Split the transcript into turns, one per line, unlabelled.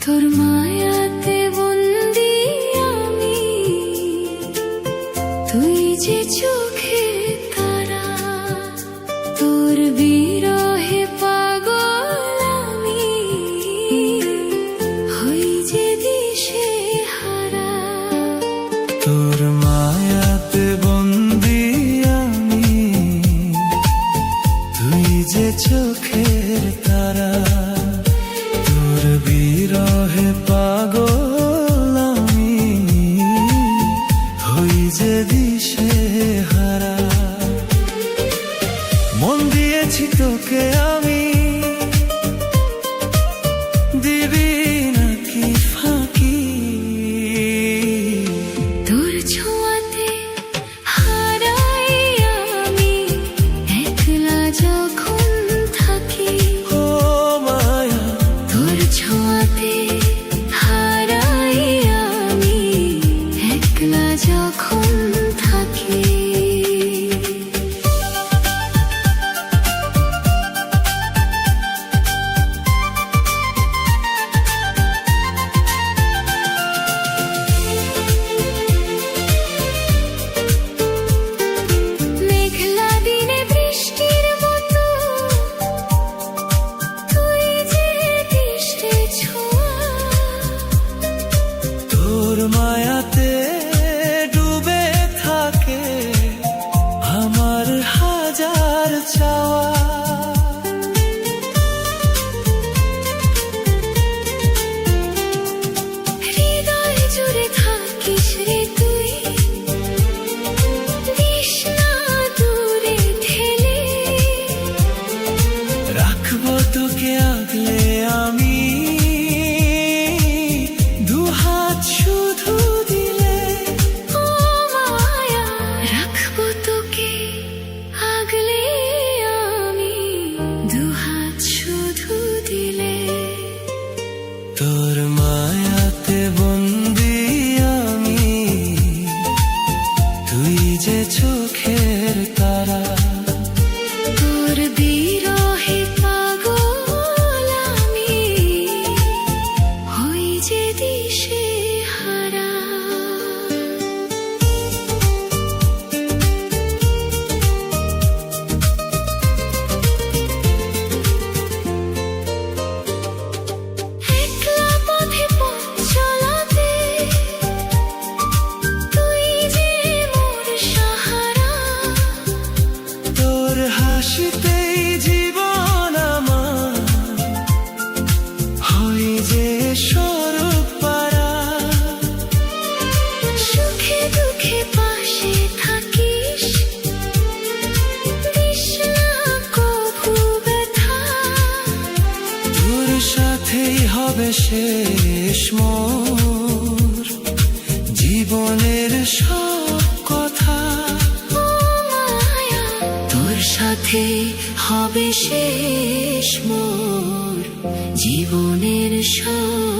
তোর মায়াতে বন্দি আমি, তুই যে চোখের তারা, তোর বিরহে পাগল আমি, হই যে দিশে হারা।
তোর মায়াতে বন্দি আমি, তুই যে চোখের তারা, তোর বিরহে পাগল আমি, হই যে দিশে হারা। মন দিয়েছি তোকে আমি, দিবি নাকি ফাঁকি?
তোর ছোঁয়াতে হারাই আমি, একলা যখন থাকি।
ও মায়া,
তোর ছোঁয়াতে হারাই আমি, একলা যখন থাকি। মেঘলা দিনে বৃষ্টির মতো তুই যে দিশে ছোঁয়া।
তোর মায়াতে ডুবে থাকে আমার হাজার চাওয়া।
হৃদয় জুড়ে থাকিস রে তুই, দিস না দূরে ঠেলে।
রাখবো তোকে আগলে আমি, দুহাত শুধু দিলে।
ও মায়া, রাখবো তোকে আগলে আমি, দুহাত শুধু দিলে।
তোর মায়াতে বন্দি আমি, তুই যে চোখের তারা,
তোর বিরহে পাগল আমি, হই যে দিশে হারা। একলা পথে পথ চলাতে তুই যে মোর সাহারা।
তোর হাসিতেই জীবন আমার, হই যে স্বরূপ পারা।
সুখে দুঃখে পাশে থাকিস, দিস না কভু ব্যথা।
তোর সাথেই হবে শেষ মোর জীবনের সব কথা।
ও মায়া, তোর সাথে হবে শেষ মোর জীবনের সব